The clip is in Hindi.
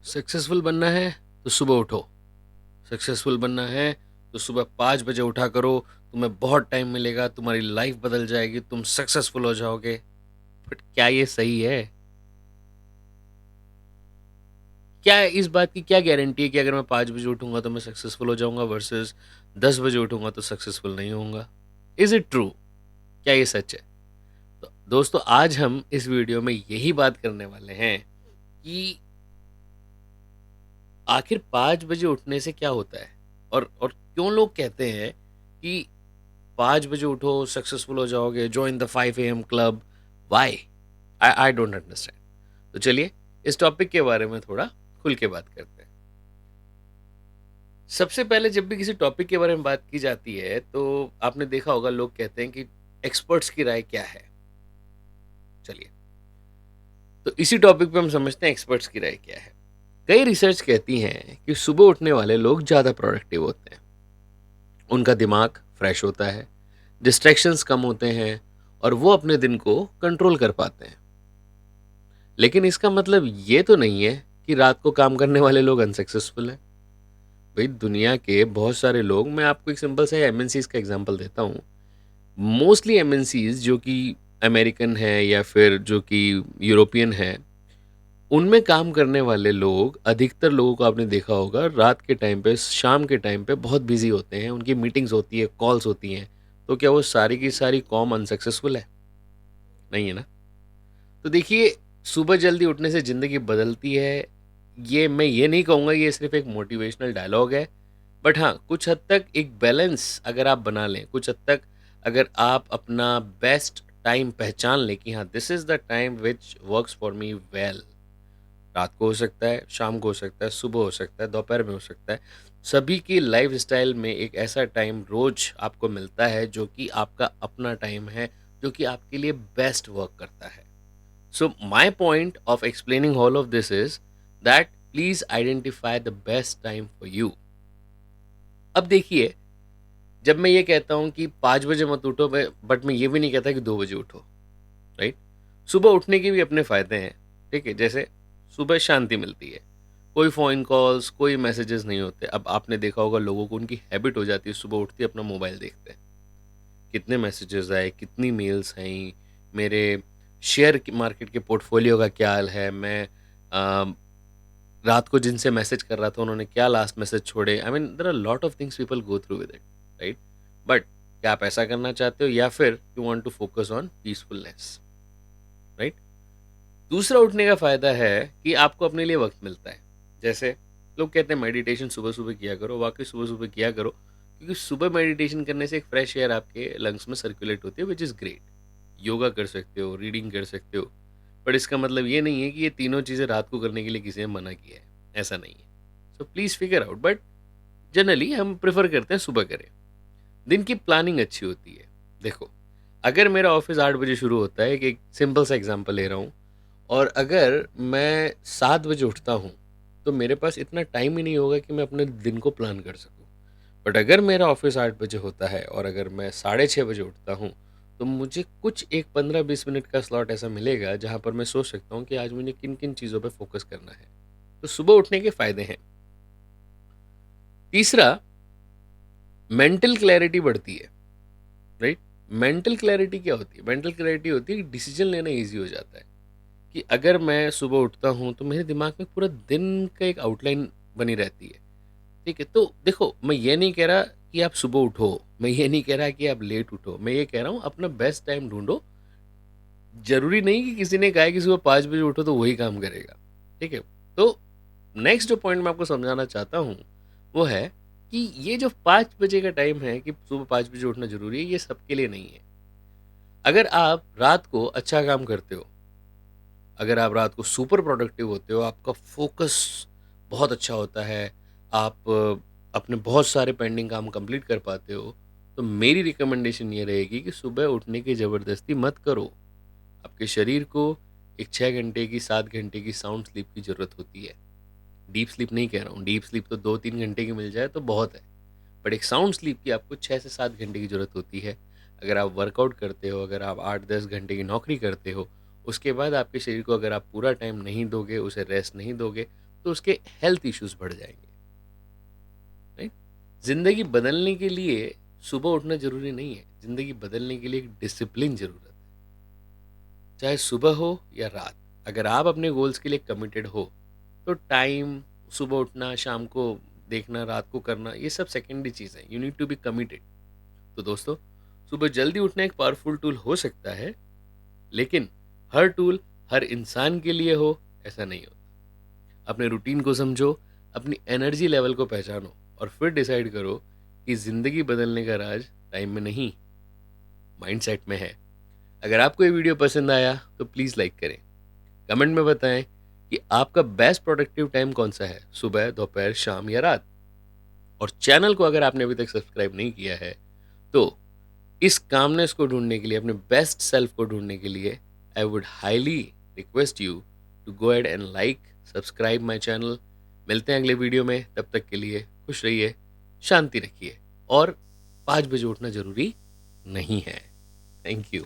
सक्सेसफुल बनना है तो सुबह उठो। सक्सेसफुल बनना है तो सुबह 5 बजे उठा करो। तुम्हें बहुत टाइम मिलेगा, तुम्हारी लाइफ बदल जाएगी, तुम सक्सेसफुल हो जाओगे। बट क्या ये सही है? क्या इस बात की क्या गारंटी है कि अगर मैं 5 बजे उठूंगा तो मैं सक्सेसफुल हो जाऊंगा वर्सेस 10 बजे उठूंगा तो सक्सेसफुल नहीं होऊंगा? Is it true? क्या ये सच है? तो दोस्तों, आज हम इस वीडियो में यही बात करने वाले हैं कि आखिर 5 बजे उठने से क्या होता है, और क्यों लोग कहते हैं कि 5 बजे उठो सक्सेसफुल हो जाओगे, join the 5 AM club. Why? I don't understand. तो चलिए इस टॉपिक के बारे में थोड़ा खुल के बात करते हैं। सबसे पहले जब भी किसी टॉपिक के बारे में बात की जाती है तो आपने देखा होगा, लोग कहते हैं कि एक्सपर्ट्स की राय क्या है। चलिए, तो इसी टॉपिक पे हम समझते हैं एक्सपर्ट्स की राय क्या है। कई रिसर्च कहती हैं कि सुबह उठने वाले लोग ज़्यादा प्रोडक्टिव होते हैं, उनका दिमाग फ्रेश होता है, डिस्ट्रैक्शंस कम होते हैं और वो अपने दिन को कंट्रोल कर पाते हैं। लेकिन इसका मतलब ये तो नहीं है कि रात को काम करने वाले लोग अनसक्सेसफुल हैं। भाई, दुनिया के बहुत सारे लोग, मैं आपको एक सिंपल सा एमएनसीज का एग्जांपल देता हूँ। मोस्टली एमएनसीज जो कि अमेरिकन है या फिर जो कि यूरोपियन है, उनमें काम करने वाले लोग, अधिकतर लोगों को आपने देखा होगा, रात के टाइम पे, शाम के टाइम पे बहुत बिजी होते हैं, उनकी मीटिंग्स होती है, कॉल्स होती हैं। तो क्या वो सारी की सारी कॉम अनसक्सेसफुल है? नहीं है ना। तो देखिए, सुबह जल्दी उठने से ज़िंदगी बदलती है, ये मैं ये नहीं कहूँगा, ये सिर्फ एक मोटिवेशनल डायलॉग है। बट हाँ, कुछ हद तक एक बैलेंस अगर आप बना लें, कुछ हद तक अगर आप अपना बेस्ट टाइम पहचान लें कि हाँ, this is the time which works for me well. रात को हो सकता है, शाम को हो सकता है, सुबह हो सकता है, दोपहर में हो सकता है। सभी की लाइफ़स्टाइल में एक ऐसा टाइम रोज़ आपको मिलता है जो कि आपका अपना टाइम है, जो कि आपके लिए बेस्ट वर्क करता है। So my point of explaining all of this is that please identify the best time for you. अब देखिए, जब मैं ये कहता हूँ कि 5 बजे मत उठो, बट मैं ये भी नहीं कहता कि 2 बजे उठो, राइट? सुबह उठने के भी अपने फ़ायदे हैं, ठीक है? जैसे सुबह शांति मिलती है, कोई फ़ोन कॉल्स, कोई मैसेजेस नहीं होते। अब आपने देखा होगा, लोगों को उनकी हैबिट हो जाती है, सुबह उठते ही अपना मोबाइल देखते हैं। कितने मैसेजेस आए, कितनी मेल्स आई, मेरे शेयर मार्केट के पोर्टफोलियो का क्या हाल है, मैं अ, रात को जिनसे मैसेज कर रहा था उन्होंने क्या लास्ट मैसेज छोड़े। I mean there are lot of things people go through with it, right? But क्या आप ऐसा करना चाहते हो, या फिर you want to focus on peacefulness, right? दूसरा उठने का फ़ायदा है कि आपको अपने लिए वक्त मिलता है। जैसे लोग कहते हैं मेडिटेशन सुबह सुबह किया करो, वाकई सुबह सुबह किया करो, क्योंकि सुबह मेडिटेशन करने से एक फ्रेश एयर आपके लंग्स में सर्कुलेट होती है, विच इज़ ग्रेट। योगा कर सकते हो, रीडिंग कर सकते हो, बट इसका मतलब ये नहीं है कि ये तीनों चीज़ें रात को करने के लिए किसी ने मना किया है। ऐसा नहीं है। So please figure out, but generally हम प्रेफर करते हैं सुबह करें। दिन की प्लानिंग अच्छी होती है। देखो, अगर मेरा ऑफिस 8 बजे शुरू होता है, एक सिंपल सा एग्जांपल ले रहा हूँ, और अगर मैं 7 बजे उठता हूँ, तो मेरे पास इतना टाइम ही नहीं होगा कि मैं अपने दिन को प्लान कर सकूँ। बट अगर मेरा ऑफिस 8 बजे होता है और अगर मैं 6:30 बजे उठता हूँ, तो मुझे कुछ एक 15-20 मिनट का स्लॉट ऐसा मिलेगा जहाँ पर मैं सोच सकता हूँ कि आज मुझे किन किन चीज़ों पर फोकस करना है। तो सुबह उठने के फ़ायदे हैं। तीसरा, मेंटल क्लैरिटी बढ़ती है, राइट? मेंटल क्लैरिटी क्या होती है? मेंटल क्लैरिटी होती है कि डिसीजन लेना ईजी हो जाता है। कि अगर मैं सुबह उठता हूँ तो मेरे दिमाग में पूरा दिन का एक आउटलाइन बनी रहती है, ठीक है? तो देखो, मैं ये नहीं कह रहा कि आप सुबह उठो, मैं ये नहीं कह रहा कि आप लेट उठो, मैं ये कह रहा हूँ अपना बेस्ट टाइम ढूंढो। जरूरी नहीं कि किसी ने कहा है कि सुबह 5 बजे उठो तो वही काम करेगा, ठीक है? तो नेक्स्ट जो पॉइंट मैं आपको समझाना चाहता हूँ वो है कि ये जो 5 बजे का टाइम है कि सुबह 5 बजे उठना जरूरी है, ये सबके लिए नहीं है। अगर आप रात को अच्छा काम करते हो, अगर आप रात को सुपर प्रोडक्टिव होते हो, आपका फोकस बहुत अच्छा होता है, आप अपने बहुत सारे पेंडिंग काम कंप्लीट कर पाते हो, तो मेरी रिकमेंडेशन ये रहेगी कि सुबह उठने की ज़बरदस्ती मत करो। आपके शरीर को एक 6 घंटे की, 7 घंटे की साउंड स्लीप की ज़रूरत होती है। डीप स्लीप नहीं कह रहा हूँ, डीप स्लीप तो 2-3 घंटे की मिल जाए तो बहुत है। बट एक साउंड स्लीप की आपको 6 से 7 घंटे की ज़रूरत होती है। अगर आप वर्कआउट करते हो, अगर आप 8-10 घंटे की नौकरी करते हो, उसके बाद आपके शरीर को अगर आप पूरा टाइम नहीं दोगे, उसे रेस्ट नहीं दोगे, तो उसके हेल्थ इश्यूज बढ़ जाएंगे। राइट? जिंदगी बदलने के लिए सुबह उठना जरूरी नहीं है, जिंदगी बदलने के लिए एक डिसिप्लिन जरूरत है। चाहे सुबह हो या रात, अगर आप अपने गोल्स के लिए कमिटेड हो तो टाइम, सुबह उठना, शाम को देखना, रात को करना, ये सब सेकेंडरी चीज़ है। You need to be committed. तो दोस्तों, सुबह जल्दी उठना एक पावरफुल टूल हो सकता है, लेकिन हर टूल हर इंसान के लिए हो ऐसा नहीं होता। अपने रूटीन को समझो, अपनी एनर्जी लेवल को पहचानो और फिर डिसाइड करो कि ज़िंदगी बदलने का राज टाइम में नहीं, माइंडसेट में है। अगर आपको ये वीडियो पसंद आया तो प्लीज़ लाइक करें, कमेंट में बताएं कि आपका बेस्ट प्रोडक्टिव टाइम कौन सा है, सुबह, दोपहर, शाम या रात। और चैनल को अगर आपने अभी तक सब्सक्राइब नहीं किया है तो इस कामनेस को ढूंढने के लिए, अपने बेस्ट सेल्फ को ढूंढने के लिए, I would highly request you to go ahead and like, subscribe my channel. मिलते हैं अगले वीडियो में, तब तक के लिए खुश रहिए, शांति रखिए और 5 बजे उठना जरूरी नहीं है। Thank you.